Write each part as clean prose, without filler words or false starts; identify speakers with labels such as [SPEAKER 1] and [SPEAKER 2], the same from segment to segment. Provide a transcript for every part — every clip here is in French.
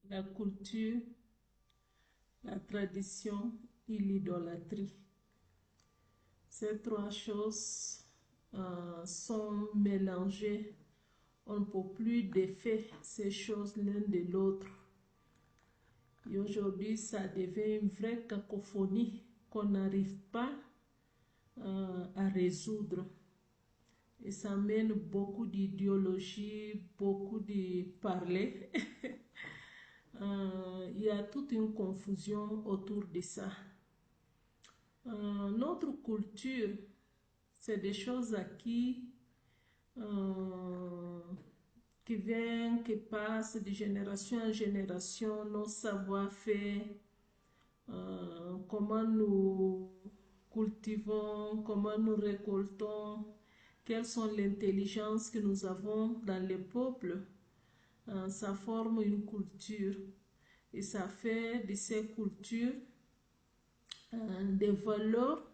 [SPEAKER 1] la culture, la tradition et l'idolâtrie. Ces trois choses sont mélangées. On ne peut plus défaire ces choses l'un de l'autre. Et aujourd'hui, ça devient une vraie cacophonie qu'on n'arrive pas à résoudre. Et ça mène beaucoup d'idéologie, beaucoup de parler. Il y a toute une confusion autour de ça. Notre culture, c'est des choses acquises qui viennent, qui passent de génération en génération, nos savoir-faire, comment nous cultivons, comment nous récoltons, quelles sont les intelligences que nous avons dans les peuples. Ça forme une culture et ça fait de ces cultures des valeurs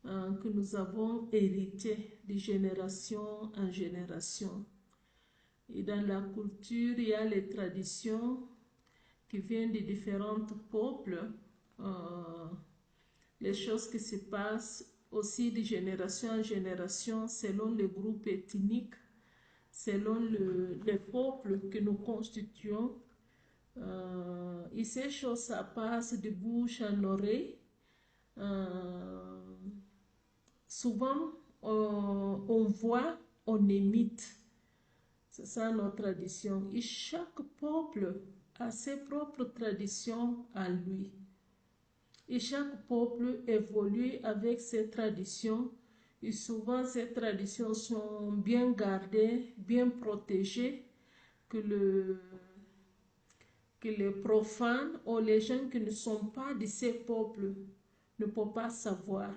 [SPEAKER 1] que nous avons héritées de génération en génération. Et dans la culture, il y a les traditions qui viennent de différents peuples, les choses qui se passent aussi de génération en génération selon les groupes ethniques, selon les peuples que nous constituons. Et ces choses, ça passe de bouche en oreille. Souvent, on voit, on imite. C'est ça notre tradition. Et chaque peuple a ses propres traditions à lui. Et chaque peuple évolue avec ses traditions. Et souvent, ces traditions sont bien gardées, bien protégées, que les profanes ou les gens qui ne sont pas de ces peuples ne peuvent pas savoir.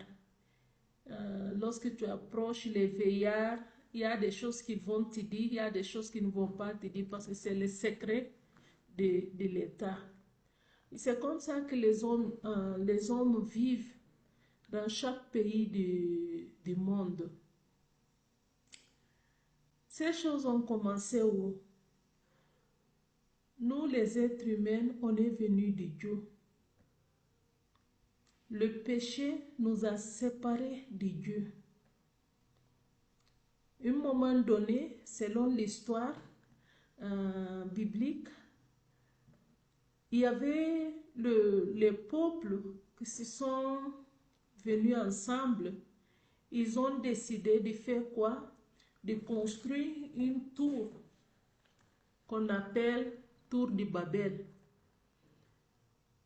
[SPEAKER 1] Lorsque tu approches les veillards, il y a des choses qui vont te dire, il y a des choses qui ne vont pas te dire parce que c'est le secret de l'État. C'est comme ça que les hommes vivent dans chaque pays du monde. Ces choses ont commencé où? Nous, les êtres humains, on est venus de Dieu. Le péché nous a séparés de Dieu. À un moment donné, selon l'histoire biblique, il y avait les peuples qui se sont venus ensemble. Ils ont décidé de faire quoi? De construire une tour qu'on appelle tour de Babel.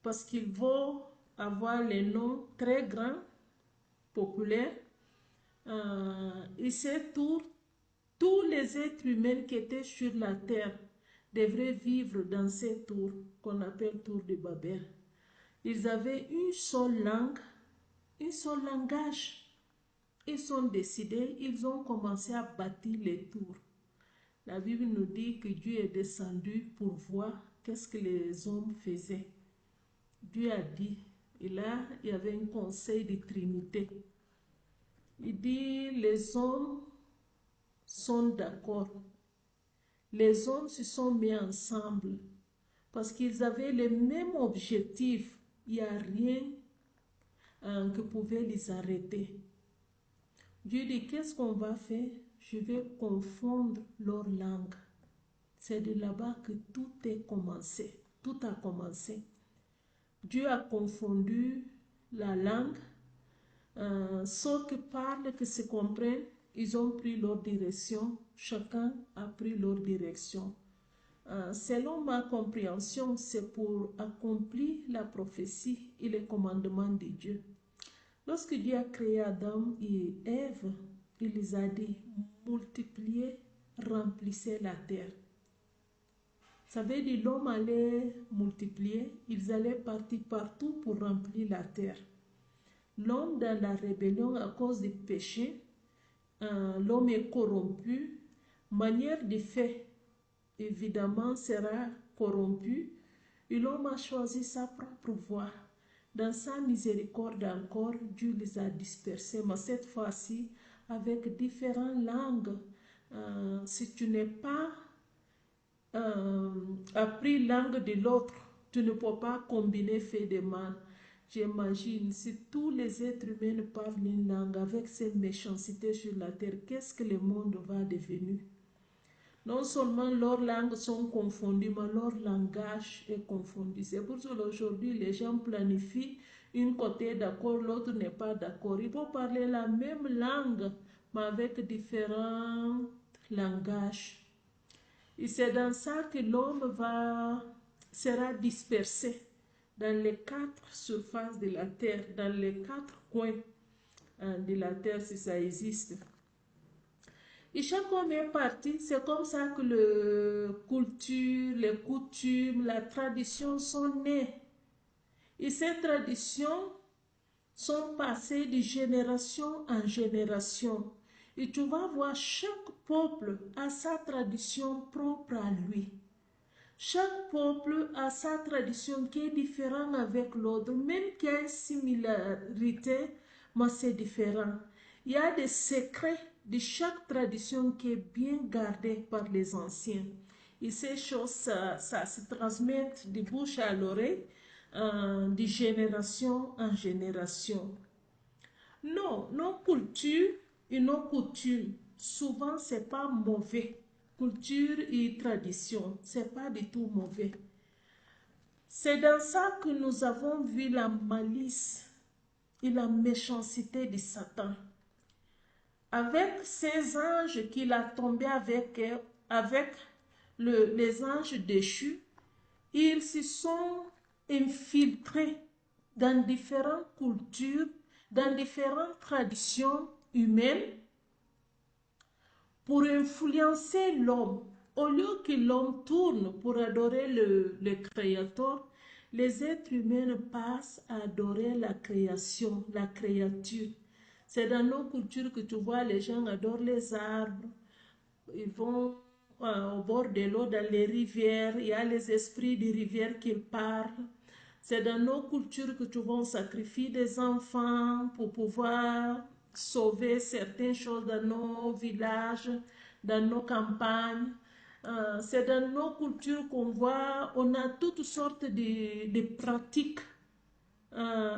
[SPEAKER 1] Parce qu'ils vont avoir les noms très grands, populaires. Et cette tour, tous les êtres humains qui étaient sur la terre devraient vivre dans cette tour qu'on appelle tour de Babel. Ils avaient une seule langue, un seul langage. Ils sont décidés, ils ont commencé à bâtir les tours. La Bible nous dit que Dieu est descendu pour voir qu'est-ce que les hommes faisaient. Dieu a dit, et là, il y avait un conseil de Trinité. Il dit, les hommes sont d'accord. Les hommes se sont mis ensemble parce qu'ils avaient le même objectif. Il n'y a rien que pouvait les arrêter. Dieu dit, qu'est-ce qu'on va faire? Je vais confondre leur langue. C'est de là-bas que tout est commencé. Tout a commencé. Dieu a confondu la langue. Ceux qui parlent, qui se comprennent, ils ont pris leur direction. Chacun a pris leur direction. Selon ma compréhension, c'est pour accomplir la prophétie et les commandements de Dieu. Lorsque Dieu a créé Adam et Ève, il les a dit, multipliez, remplissez la terre. Ça veut dire l'homme allait multiplier, ils allaient partir partout pour remplir la terre. L'homme dans la rébellion à cause du péché, l'homme est corrompu, manière de faire évidemment sera corrompue, et l'homme a choisi sa propre voie. Dans sa miséricorde encore, Dieu les a dispersés, mais cette fois-ci avec différentes langues. Si tu n'es pas a pris langue de l'autre, tu ne peux pas combiner fait de mal. J'imagine, si tous les êtres humains parlent une langue avec cette méchanceté sur la terre, qu'est-ce que le monde va devenir? Non seulement leurs langues sont confondues, mais leur langage est confondu. C'est pour ça qu'aujourd'hui, les gens planifient une côté d'accord, l'autre n'est pas d'accord. Ils vont parler la même langue, mais avec différents langages. Et c'est dans ça que l'homme sera dispersé dans les 4 surfaces de la terre, dans les 4 coins de la terre, si ça existe. Et chaque homme est parti, c'est comme ça que les coutumes, la tradition sont nées. Et ces traditions sont passées de génération en génération. Et tu vas voir, chaque peuple a sa tradition propre à lui. Chaque peuple a sa tradition qui est différente avec l'autre, même qu'il y a une similarité, mais c'est différent. Il y a des secrets de chaque tradition qui est bien gardé par les anciens. Et ces choses, ça se transmet de bouche à l'oreille, de génération en génération. Non, nos cultures et nos coutumes, souvent, c'est pas mauvais. Culture et tradition, c'est pas du tout mauvais. C'est dans ça que nous avons vu la malice et la méchanceté de Satan. Avec ces anges qu'il a tombés avec les anges déchus, ils se sont infiltrés dans différentes cultures, dans différentes traditions humaines pour influencer l'homme. Au lieu que l'homme tourne pour adorer le Créateur, les êtres humains passent à adorer la création, la créature. C'est dans nos cultures que tu vois, les gens adorent les arbres, ils vont au bord de l'eau, dans les rivières, il y a les esprits des rivières qui parlent. C'est dans nos cultures que tu vois, on sacrifie des enfants pour pouvoir sauver certaines choses dans nos villages, dans nos campagnes. C'est dans nos cultures qu'on voit, on a toutes sortes de pratiques,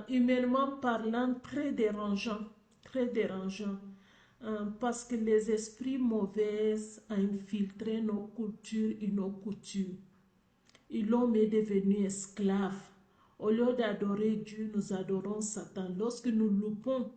[SPEAKER 1] humainement parlant, très dérangeantes, très dérangeantes. Parce que les esprits mauvais ont infiltré nos cultures et nos coutumes. Et l'homme est devenu esclave. Au lieu d'adorer Dieu, nous adorons Satan. Lorsque nous loupons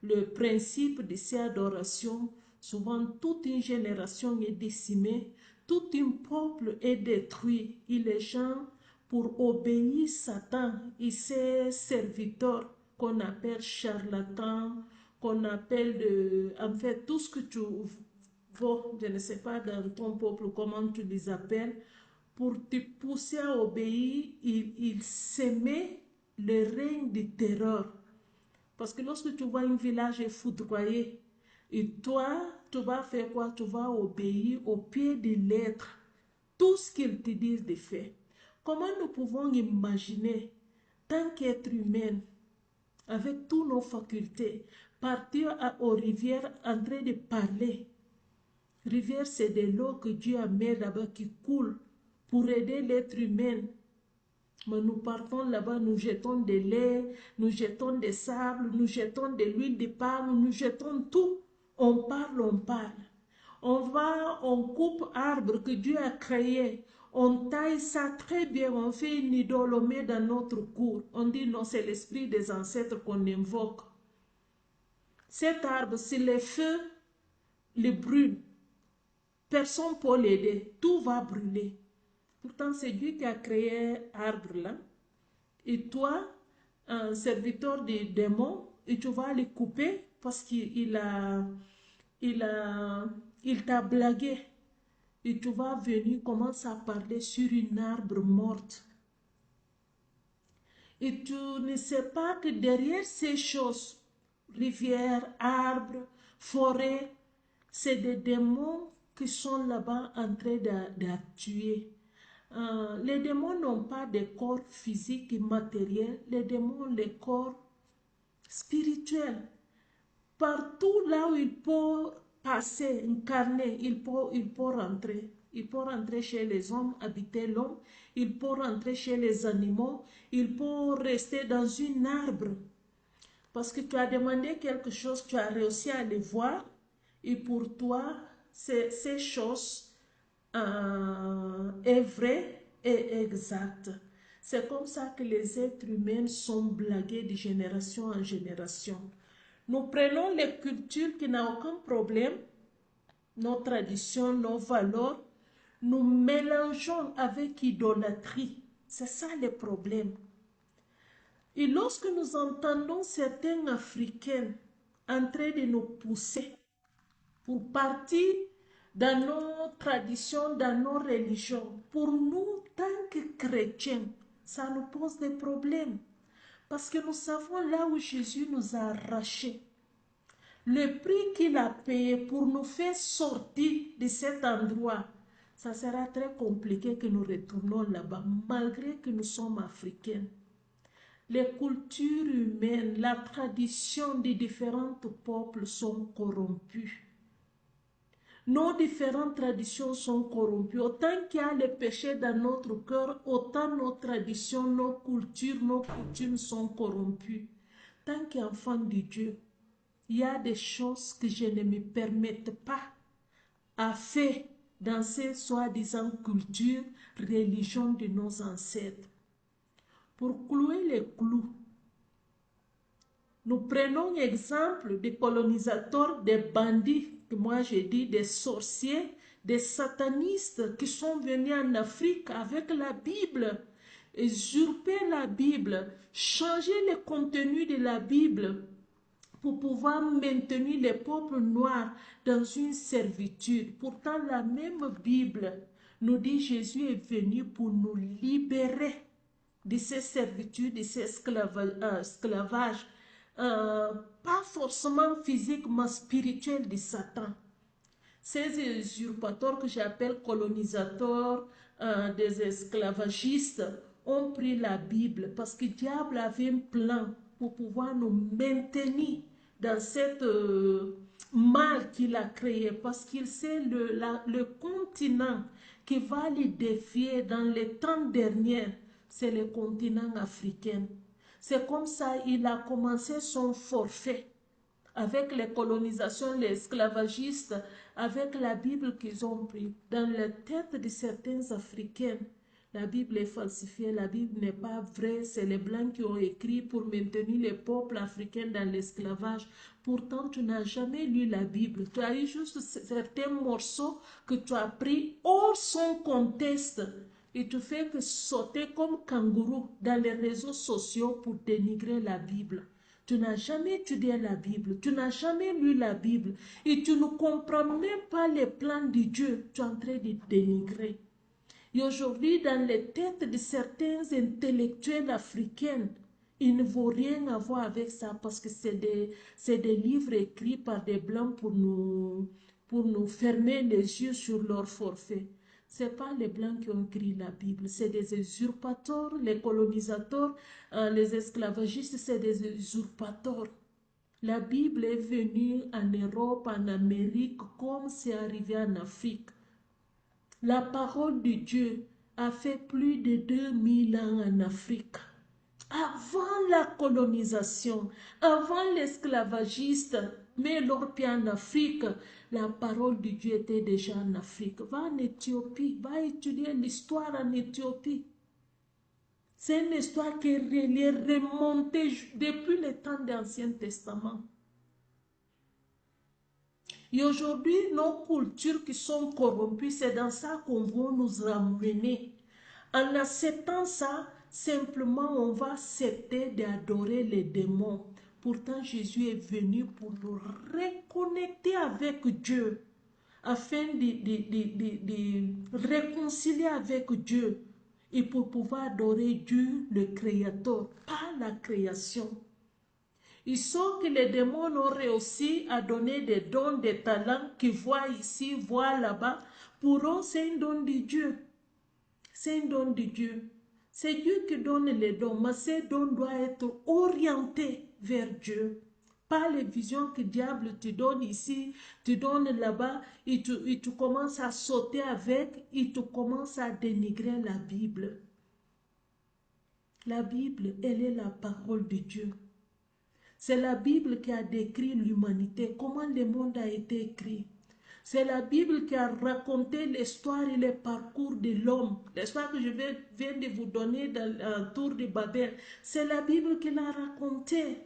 [SPEAKER 1] le principe de ces adorations, souvent toute une génération est décimée, tout un peuple est détruit. Et les gens, pour obéir Satan et ses serviteurs, qu'on appelle charlatans, qu'on appelle en fait tout ce que tu vois, je ne sais pas dans ton peuple comment tu les appelles, pour te pousser à obéir, il s'émet le règne de terreur. Parce que lorsque tu vois un village foudroyé, et toi, tu vas faire quoi? Tu vas obéir au pied de l'être, tout ce qu'ils te disent de faire. Comment nous pouvons imaginer, tant qu'être humain, avec toutes nos facultés, partir aux rivières en train de parler? Rivière, c'est de l'eau que Dieu a mis là-bas qui coule pour aider l'être humain. Mais nous partons là-bas, nous jetons de lait, nous jetons des sables, nous jetons de l'huile de palme, nous jetons tout. On parle, on parle. On va, on coupe arbre que Dieu a créé. On taille ça très bien, on fait une idole, on met dans notre cour. On dit non, c'est l'esprit des ancêtres qu'on invoque. Cet arbre, si les feux le brûlent, personne ne peut l'aider, tout va brûler. Pourtant, c'est Dieu qui a créé l'arbre là. Et toi, un serviteur des démons, et tu vas le couper parce qu'il t'a blagué. Et tu vas venir commencer à parler sur une arbre morte. Et tu ne sais pas que derrière ces choses, rivières, arbres, forêts, c'est des démons qui sont là-bas en train de tuer. Les démons n'ont pas de corps physique et matériel, les démons ont les corps spirituels. Partout là où ils peuvent passer, incarner, ils peuvent rentrer. Il peut rentrer chez les hommes, habiter l'homme. Il peut rentrer chez les animaux. Il peut rester dans un arbre. Parce que tu as demandé quelque chose, tu as réussi à le voir. Et pour toi, ces choses est vraie et exacte. C'est comme ça que les êtres humains sont blagués de génération en génération. Nous prenons les cultures qui n'ont aucun problème, nos traditions, nos valeurs, nous mélangeons avec idolâtrie. C'est ça le problème. Et lorsque nous entendons certains Africains en train de nous pousser pour partir dans nos traditions, dans nos religions, pour nous, tant que chrétiens, ça nous pose des problèmes. Parce que nous savons là où Jésus nous a arrachés. Le prix qu'il a payé pour nous faire sortir de cet endroit, ça sera très compliqué que nous retournions là-bas, malgré que nous sommes africains. Les cultures humaines, la tradition des différents peuples sont corrompues. Nos différentes traditions sont corrompues. Autant qu'il y a le péché dans notre cœur, autant nos traditions, nos cultures, nos coutumes sont corrompues. Tant qu'enfant de Dieu, il y a des choses que je ne me permette pas à faire dans ces soi-disant cultures, religions de nos ancêtres. Pour clouer les clous, nous prenons l'exemple des colonisateurs, des bandits, que moi j'ai dit des sorciers, des satanistes qui sont venus en Afrique avec la Bible, usurper la Bible, changer le contenu de la Bible pour pouvoir maintenir les peuples noirs dans une servitude. Pourtant, la même Bible nous dit Jésus est venu pour nous libérer de ces servitudes, de ces esclavages, pas forcément physique, mais spirituel de Satan. Ces usurpateurs que j'appelle colonisateurs, des esclavagistes, ont pris la Bible parce que le diable avait un plan pour pouvoir nous maintenir dans cette mal qu'il a créé, parce qu'il sait le continent qui va les défier dans les temps derniers, c'est le continent africain. C'est comme ça il a commencé son forfait avec les colonisations, les esclavagistes, avec la Bible qu'ils ont pris. Dans la tête de certains Africains, la Bible est falsifiée, la Bible n'est pas vraie, c'est les Blancs qui ont écrit pour maintenir les peuples africains dans l'esclavage. Pourtant, tu n'as jamais lu la Bible. Tu as eu juste certains morceaux que tu as pris hors son contexte. Et tu fais que sauter comme kangourou dans les réseaux sociaux pour dénigrer la Bible. Tu n'as jamais étudié la Bible, tu n'as jamais lu la Bible et tu ne comprends même pas les plans de Dieu. Tu es en train de dénigrer. Et aujourd'hui, dans les têtes de certains intellectuels africains, il ne vaut rien avoir avec ça parce que c'est des livres écrits par des Blancs pour nous fermer les yeux sur leur forfait. Ce n'est pas les Blancs qui ont écrit la Bible, c'est des usurpateurs, les colonisateurs, les esclavagistes, c'est des usurpateurs. La Bible est venue en Europe, en Amérique, comme c'est arrivé en Afrique. La parole de Dieu a fait plus de 2000 ans en Afrique. Avant la colonisation, avant l'esclavagiste, mais leur pied en Afrique, la parole de Dieu était déjà en Afrique. Va en Éthiopie, va étudier l'histoire en Éthiopie. C'est une histoire qui est remontée depuis le temps de l'Ancien Testament. Et aujourd'hui, nos cultures qui sont corrompues, c'est dans ça qu'on va nous ramener. En acceptant ça, simplement on va accepter d'adorer les démons. Pourtant, Jésus est venu pour nous reconnecter avec Dieu, afin de réconcilier avec Dieu et pour pouvoir adorer Dieu, le Créateur, pas la création. Ils sont que les démons ont réussi à donner des dons, des talents qu'ils voient ici, voient là-bas. Pour eux, c'est un don de Dieu. C'est un don de Dieu. C'est Dieu qui donne les dons, mais ces dons doivent être orientés vers Dieu. Pas les visions que le diable te donne ici, te donne là-bas, il te commence à sauter avec, il te commence à dénigrer la Bible. La Bible, elle est la parole de Dieu. C'est la Bible qui a décrit l'humanité, comment le monde a été écrit. C'est la Bible qui a raconté l'histoire et le parcours de l'homme. L'histoire que je viens de vous donner dans la tour de Babel, c'est la Bible qui l'a raconté.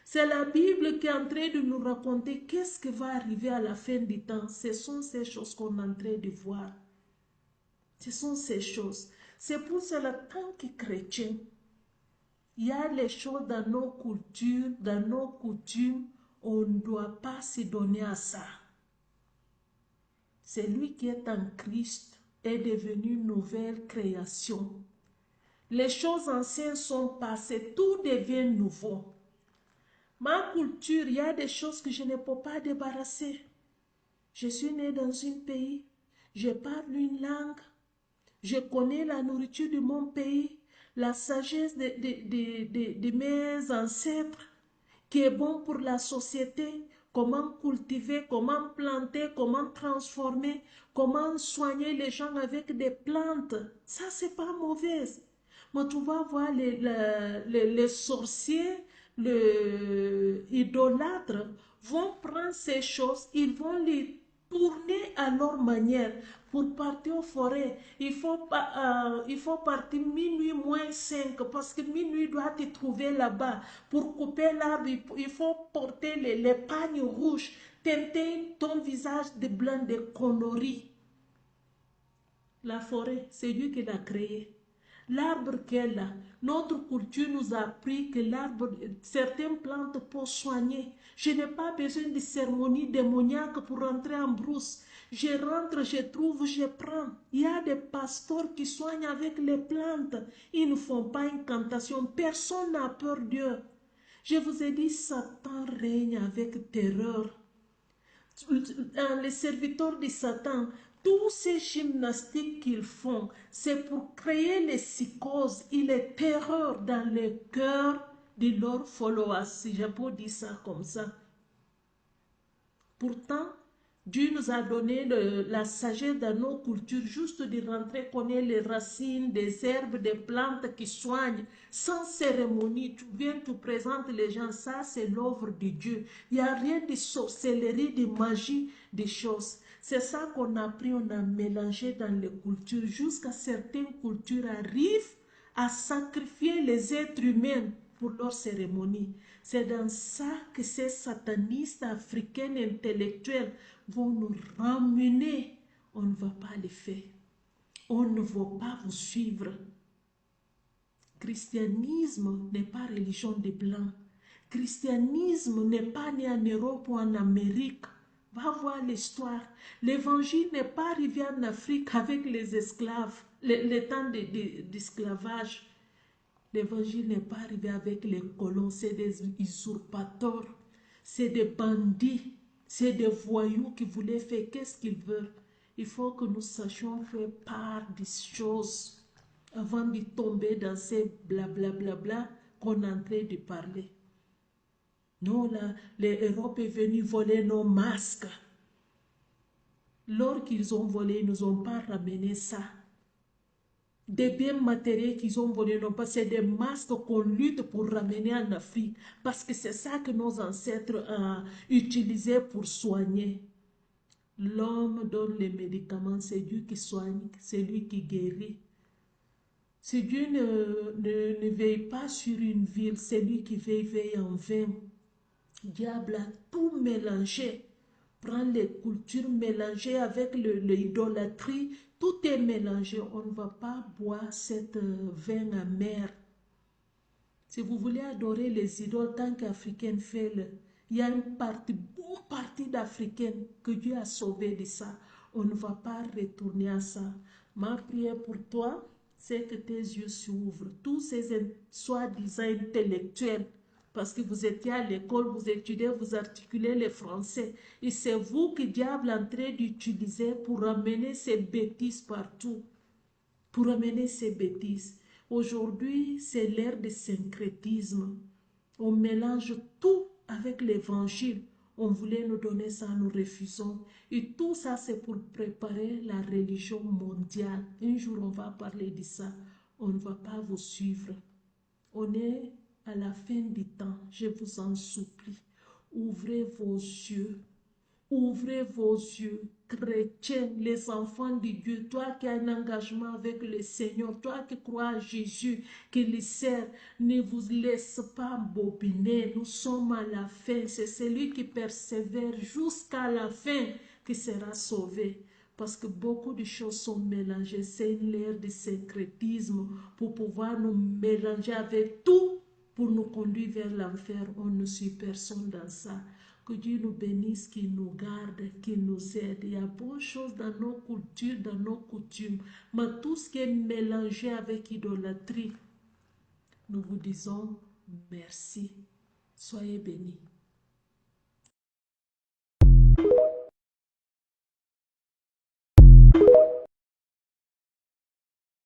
[SPEAKER 1] C'est la Bible qui est en train de nous raconter qu'est-ce qui va arriver à la fin du temps. Ce sont ces choses qu'on est en train de voir. Ce sont ces choses. C'est pour cela, tant que chrétien, il y a les choses dans nos cultures, dans nos coutumes, on ne doit pas se donner à ça. Celui qui est en Christ est devenu une nouvelle création. Les choses anciennes sont passées, tout devient nouveau. Ma culture, il y a des choses que je ne peux pas débarrasser. Je suis née dans un pays, je parle une langue, je connais la nourriture de mon pays, la sagesse de mes ancêtres, qui est bon pour la société, comment cultiver, comment planter, comment transformer, comment soigner les gens avec des plantes. Ça, c'est pas mauvais. Mais tu vas voir les sorciers, les idolâtres vont prendre ces choses, ils vont les tourner à leur manière. Pour partir aux forêts, il faut partir minuit moins 5 parce que minuit doit te trouver là-bas. Pour couper l'arbre, il faut porter les pagnes rouges, teinter ton visage de blanc, de conneries. La forêt, c'est Dieu qui l'a créée. L'arbre qu'elle a, notre culture nous a appris que l'arbre, certaines plantes pour soigner. Je n'ai pas besoin de cérémonie démoniaque pour rentrer en brousse. Je rentre, je trouve, je prends. Il y a des pasteurs qui soignent avec les plantes. Ils ne font pas incantation. Personne n'a peur d'eux. Je vous ai dit, Satan règne avec terreur. Les serviteurs de Satan, tous ces gymnastiques qu'ils font, c'est pour créer les psychoses et les terreurs dans le cœur de leurs followers, si je peux dire ça comme ça. Pourtant, Dieu nous a donné la sagesse dans nos cultures, juste de rentrer, connaître les racines, des herbes, des plantes qui soignent, sans cérémonie. Tu viens, tu présentes les gens, ça c'est l'œuvre de Dieu. Il n'y a rien de sorcellerie, de magie, des choses. C'est ça qu'on a pris, on a mélangé dans les cultures, jusqu'à certaines cultures arrivent à sacrifier les êtres humains pour leur cérémonie. C'est dans ça que ces satanistes africains intellectuels vont nous ramener. On ne va pas le faire. On ne va pas vous suivre. Christianisme n'est pas religion des Blancs. Christianisme n'est pas né en Europe ou en Amérique. Va voir l'histoire. L'évangile n'est pas arrivé en Afrique avec les esclaves, les temps d'esclavage. L'évangile n'est pas arrivé avec les colons, c'est des usurpateurs, c'est des bandits, c'est des voyous qui voulaient faire qu'est-ce qu'ils veulent. Il faut que nous sachions faire part des choses avant de tomber dans ces blablabla qu'on est en train de parler. Non, là, l'Europe est venue voler nos masques. Lors qu'ils ont volé, ils ne nous ont pas ramené ça. Des biens matériels qu'ils ont volés, non pas, c'est des masques qu'on lutte pour ramener en Afrique, parce que c'est ça que nos ancêtres utilisaient pour soigner. L'homme donne les médicaments, c'est Dieu qui soigne, c'est lui qui guérit. Si Dieu ne veille pas sur une ville, c'est lui qui veille en vain. Diable a tout mélangé. Prends les cultures mélangées avec l'idolâtrie, tout est mélangé. On ne va pas boire cette vin amer. Si vous voulez adorer les idoles, tant qu'Africaine, faites-le. Il y a une bonne partie d'Africaines que Dieu a sauvé de ça. On ne va pas retourner à ça. Ma prière pour toi, c'est que tes yeux s'ouvrent. Tous ces soi-disant intellectuels, parce que vous étiez à l'école, vous étudiez, vous articulez les français. Et c'est vous que le diable est en train d'utiliser pour amener ces bêtises partout. Pour amener ces bêtises. Aujourd'hui, c'est l'ère du syncrétisme. On mélange tout avec l'évangile. On voulait nous donner ça, nous refusons. Et tout ça, c'est pour préparer la religion mondiale. Un jour, on va parler de ça. On ne va pas vous suivre. On est à la fin du temps. Je vous en supplie. Ouvrez vos yeux. Ouvrez vos yeux, chrétiens, les enfants de Dieu, toi qui as un engagement avec le Seigneur, toi qui crois à Jésus, qui le sert, ne vous laisse pas bobiner. Nous sommes à la fin. C'est celui qui persévère jusqu'à la fin qui sera sauvé. Parce que beaucoup de choses sont mélangées. C'est l'ère du syncrétisme pour pouvoir nous mélanger avec tout pour nous conduire vers l'enfer. On ne suit personne dans ça. Que Dieu nous bénisse, qu'il nous garde, qu'il nous aide. Il y a bonnes choses dans nos cultures, dans nos coutumes. Mais tout ce qui est mélangé avec idolâtrie, nous vous disons merci. Soyez bénis.